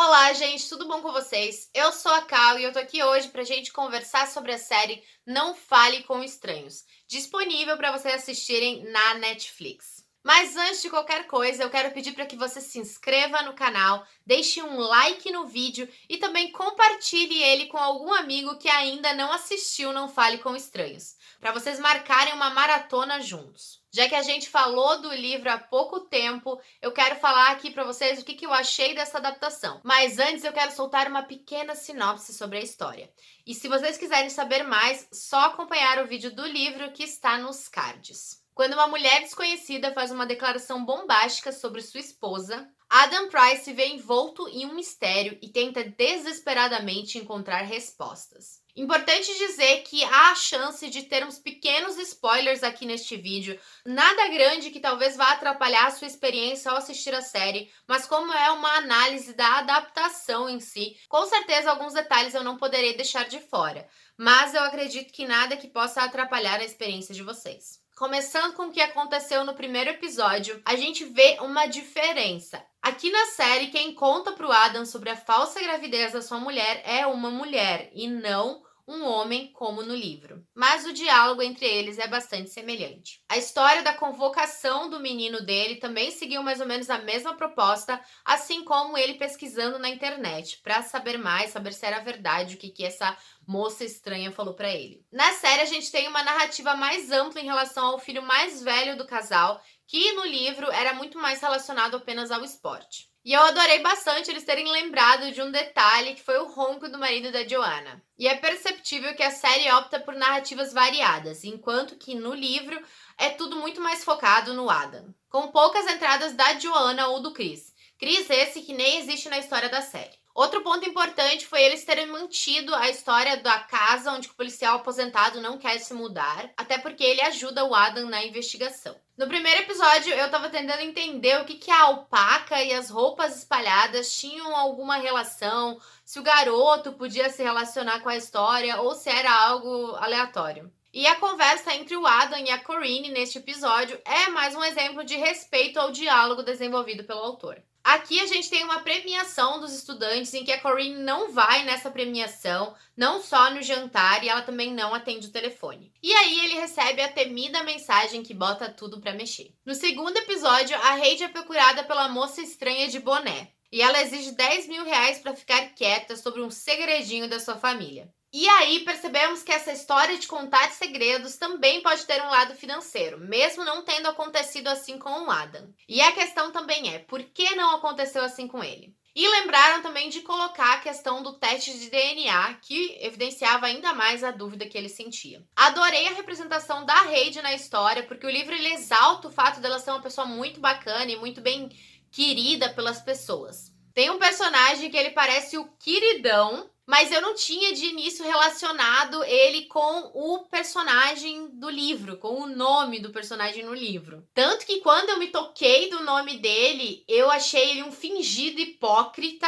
Olá, gente, tudo bom com vocês? Eu sou a Cal e eu tô aqui hoje pra gente conversar sobre a série Não Fale com Estranhos, disponível para vocês assistirem na Netflix. Mas antes de qualquer coisa, eu quero pedir para que você se inscreva no canal, deixe um like no vídeo e também compartilhe ele com algum amigo que ainda não assistiu Não Fale com Estranhos, para vocês marcarem uma maratona juntos. Já que a gente falou do livro há pouco tempo, eu quero falar aqui para vocês o que eu achei dessa adaptação. Mas antes eu quero soltar uma pequena sinopse sobre a história. E se vocês quiserem saber mais, só acompanhar o vídeo do livro que está nos cards. Quando uma mulher desconhecida faz uma declaração bombástica sobre sua esposa, Adam Price se vê envolto em um mistério e tenta desesperadamente encontrar respostas. Importante dizer que há a chance de termos pequenos spoilers aqui neste vídeo, nada grande que talvez vá atrapalhar a sua experiência ao assistir a série, mas como é uma análise da adaptação em si, com certeza alguns detalhes eu não poderei deixar de fora, mas eu acredito que nada que possa atrapalhar a experiência de vocês. Começando com o que aconteceu no primeiro episódio, a gente vê uma diferença. Aqui na série, quem conta pro Adam sobre a falsa gravidez da sua mulher é uma mulher e não um homem como no livro. Mas o diálogo entre eles é bastante semelhante. A história da convocação do menino dele também seguiu mais ou menos a mesma proposta, assim como ele pesquisando na internet para saber mais, saber se era verdade o que essa moça estranha falou para ele. Na série a gente tem uma narrativa mais ampla em relação ao filho mais velho do casal, que no livro era muito mais relacionado apenas ao esporte. E eu adorei bastante eles terem lembrado de um detalhe que foi o ronco do marido da Joanna. E é perceptível que a série opta por narrativas variadas, enquanto que no livro é tudo muito mais focado no Adam, com poucas entradas da Joanna ou do Chris. Chris esse que nem existe na história da série. Outro ponto importante foi eles terem mantido a história da casa onde o policial aposentado não quer se mudar, até porque ele ajuda o Adam na investigação. No primeiro episódio, eu tava tentando entender o que a alpaca e as roupas espalhadas tinham alguma relação, se o garoto podia se relacionar com a história ou se era algo aleatório. E a conversa entre o Adam e a Corinne neste episódio é mais um exemplo de respeito ao diálogo desenvolvido pelo autor. Aqui a gente tem uma premiação dos estudantes em que a Corinne não vai nessa premiação, não só no jantar, e ela também não atende o telefone. E aí ele recebe a temida mensagem que bota tudo pra mexer. No segundo episódio, a Heidi é procurada pela moça estranha de boné. E ela exige 10 mil reais para ficar quieta sobre um segredinho da sua família. E aí percebemos que essa história de contar segredos também pode ter um lado financeiro, mesmo não tendo acontecido assim com o Adam. E a questão também é, por que não aconteceu assim com ele? E lembraram também de colocar a questão do teste de DNA, que evidenciava ainda mais a dúvida que ele sentia. Adorei a representação da Heidi na história, porque o livro ele exalta o fato dela ser uma pessoa muito bacana e muito bem querida pelas pessoas. Tem um personagem que ele parece o queridão, mas eu não tinha de início relacionado ele com o personagem do livro, com o nome do personagem no livro. Tanto que quando eu me toquei do nome dele, eu achei ele um fingido hipócrita,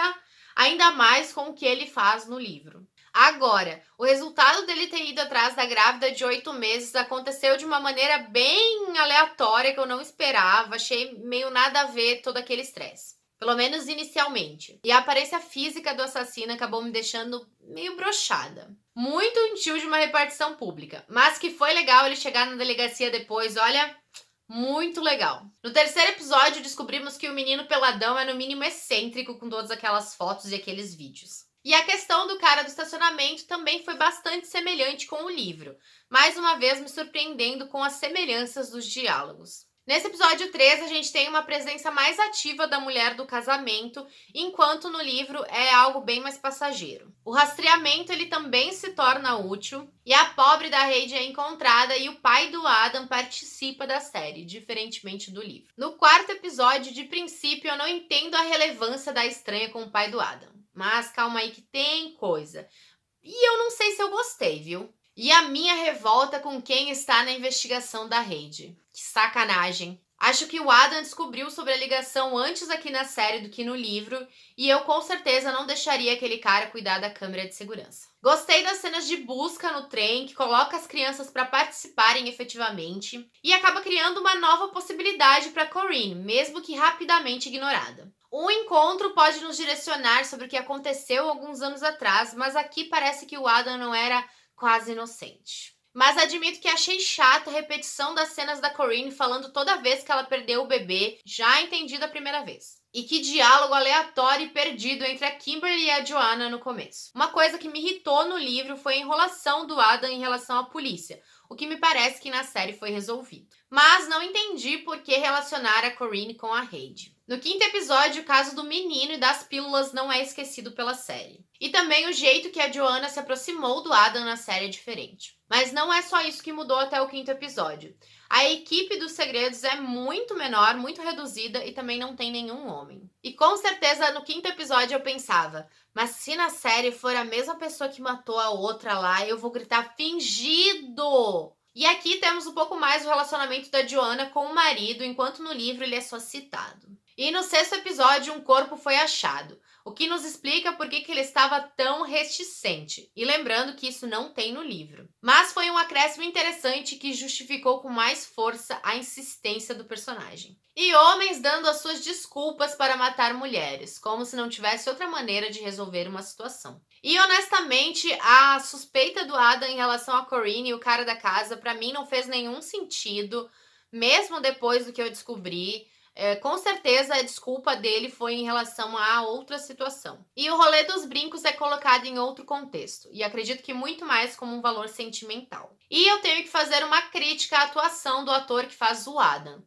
ainda mais com o que ele faz no livro. Agora, o resultado dele ter ido atrás da grávida de 8 meses aconteceu de uma maneira bem aleatória que eu não esperava, achei meio nada a ver todo aquele estresse. Pelo menos inicialmente. E a aparência física do assassino acabou me deixando meio broxada. Muito intil de uma repartição pública. Mas que foi legal ele chegar na delegacia depois, olha, muito legal. No terceiro episódio, descobrimos que o menino peladão é no mínimo excêntrico com todas aquelas fotos e aqueles vídeos. E a questão do cara do estacionamento também foi bastante semelhante com o livro. Mais uma vez me surpreendendo com as semelhanças dos diálogos. Nesse episódio 3, a gente tem uma presença mais ativa da mulher do casamento, enquanto no livro é algo bem mais passageiro. O rastreamento ele também se torna útil, e a pobre da Heidi é encontrada e o pai do Adam participa da série, diferentemente do livro. No quarto episódio, de princípio, eu não entendo a relevância da estranha com o pai do Adam. Mas calma aí que tem coisa. E eu não sei se eu gostei, viu? E a minha revolta com quem está na investigação da Heidi. Que sacanagem. Acho que o Adam descobriu sobre a ligação antes aqui na série do que no livro, e eu com certeza não deixaria aquele cara cuidar da câmera de segurança. Gostei das cenas de busca no trem, que coloca as crianças para participarem efetivamente, e acaba criando uma nova possibilidade para Corinne, mesmo que rapidamente ignorada. Um encontro pode nos direcionar sobre o que aconteceu alguns anos atrás, mas aqui parece que o Adam não era quase inocente. Mas admito que achei chato a repetição das cenas da Corinne falando toda vez que ela perdeu o bebê, já entendi da primeira vez. E que diálogo aleatório e perdido entre a Kimberly e a Joanna no começo. Uma coisa que me irritou no livro foi a enrolação do Adam em relação à polícia, o que me parece que na série foi resolvido. Mas não entendi por que relacionar a Corinne com a Heidi. No quinto episódio, o caso do menino e das pílulas não é esquecido pela série. E também o jeito que a Joanna se aproximou do Adam na série é diferente. Mas não é só isso que mudou até o quinto episódio. A equipe dos segredos é muito menor, muito reduzida e também não tem nenhum homem. E com certeza no quinto episódio eu pensava, mas se na série for a mesma pessoa que matou a outra lá, eu vou gritar fingido! E aqui temos um pouco mais o relacionamento da Joanna com o marido, enquanto no livro ele é só citado. E no sexto episódio, um corpo foi achado, o que nos explica por que ele estava tão reticente. E lembrando que isso não tem no livro. Mas foi um acréscimo interessante que justificou com mais força a insistência do personagem. E homens dando as suas desculpas para matar mulheres, como se não tivesse outra maneira de resolver uma situação. E honestamente, a suspeita do Adam em relação a Corinne e o cara da casa, para mim não fez nenhum sentido, mesmo depois do que eu descobri. Com certeza a desculpa dele foi em relação a outra situação. E o rolê dos brincos é colocado em outro contexto, e acredito que muito mais como um valor sentimental. E eu tenho que fazer uma crítica à atuação do ator que faz o Adam.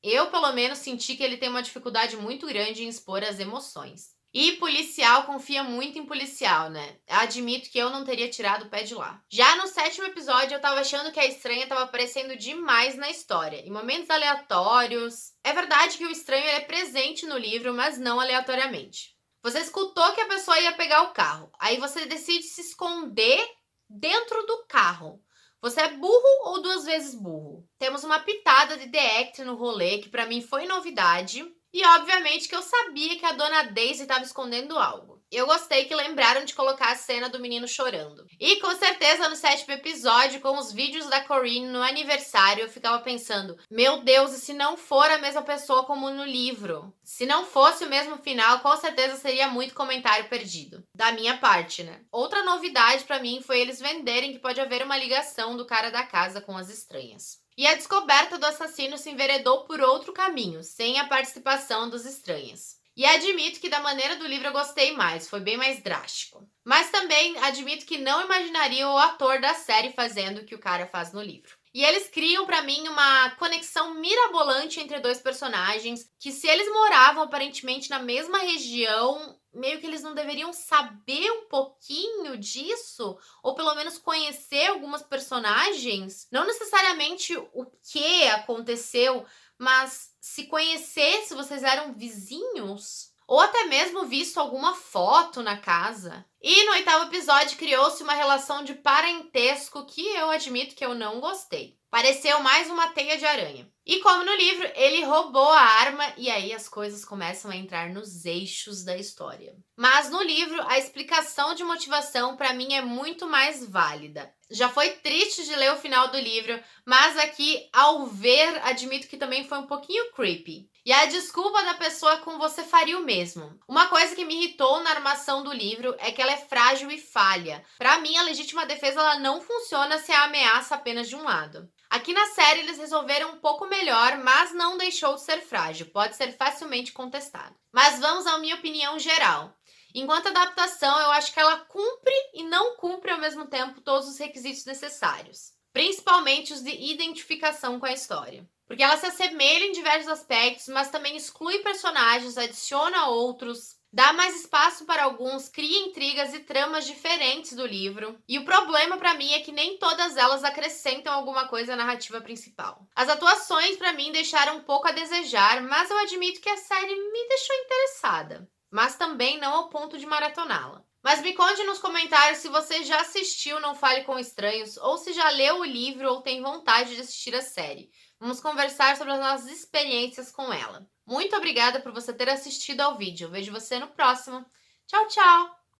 Eu, pelo menos, senti que ele tem uma dificuldade muito grande em expor as emoções. E policial confia muito em policial, né? Admito que eu não teria tirado o pé de lá. Já no sétimo episódio, eu tava achando que a estranha tava aparecendo demais na história, em momentos aleatórios. É verdade que o estranho é presente no livro, mas não aleatoriamente. Você escutou que a pessoa ia pegar o carro, aí você decide se esconder dentro do carro. Você é burro ou duas vezes burro? Temos uma pitada de The Act no rolê, que pra mim foi novidade. E obviamente que eu sabia que a dona Daisy estava escondendo algo. Eu gostei que lembraram de colocar a cena do menino chorando. E com certeza no sétimo episódio, com os vídeos da Corinne no aniversário, eu ficava pensando, meu Deus, e se não for a mesma pessoa como no livro? Se não fosse o mesmo final, com certeza seria muito comentário perdido. Da minha parte, né? Outra novidade pra mim foi eles venderem que pode haver uma ligação do cara da casa com as estranhas. E a descoberta do assassino se enveredou por outro caminho, sem a participação dos estranhas. E admito que da maneira do livro eu gostei mais, foi bem mais drástico. Mas também admito que não imaginaria o ator da série fazendo o que o cara faz no livro. E eles criam pra mim uma conexão mirabolante entre dois personagens, que se eles moravam aparentemente na mesma região, meio que eles não deveriam saber um pouquinho disso? Ou pelo menos conhecer algumas personagens? Não necessariamente o que aconteceu, mas se conhecer, se vocês eram vizinhos? Ou até mesmo visto alguma foto na casa. E no oitavo episódio criou-se uma relação de parentesco que eu admito que eu não gostei. Pareceu mais uma teia de aranha. E como no livro, ele roubou a arma e aí as coisas começam a entrar nos eixos da história. Mas no livro, a explicação de motivação para mim é muito mais válida. Já foi triste de ler o final do livro, mas aqui, ao ver, admito que também foi um pouquinho creepy. E a desculpa da pessoa com você faria o mesmo. Uma coisa que me irritou na armação do livro é que ela é frágil e falha. Para mim, a legítima defesa ela não funciona se a ameaça apenas de um lado. Aqui na série eles resolveram um pouco melhor, mas não deixou de ser frágil, pode ser facilmente contestado. Mas vamos à minha opinião geral. Enquanto adaptação, eu acho que ela cumpre e não cumpre ao mesmo tempo todos os requisitos necessários, principalmente os de identificação com a história. Porque ela se assemelha em diversos aspectos, mas também exclui personagens, adiciona outros, dá mais espaço para alguns, cria intrigas e tramas diferentes do livro. E o problema para mim é que nem todas elas acrescentam alguma coisa à narrativa principal. As atuações para mim deixaram um pouco a desejar, mas eu admito que a série me deixou interessada. Mas também não ao ponto de maratoná-la. Mas me conte nos comentários se você já assistiu Não Fale com Estranhos ou se já leu o livro ou tem vontade de assistir a série. Vamos conversar sobre as nossas experiências com ela. Muito obrigada por você ter assistido ao vídeo. Eu vejo você no próximo. Tchau, tchau!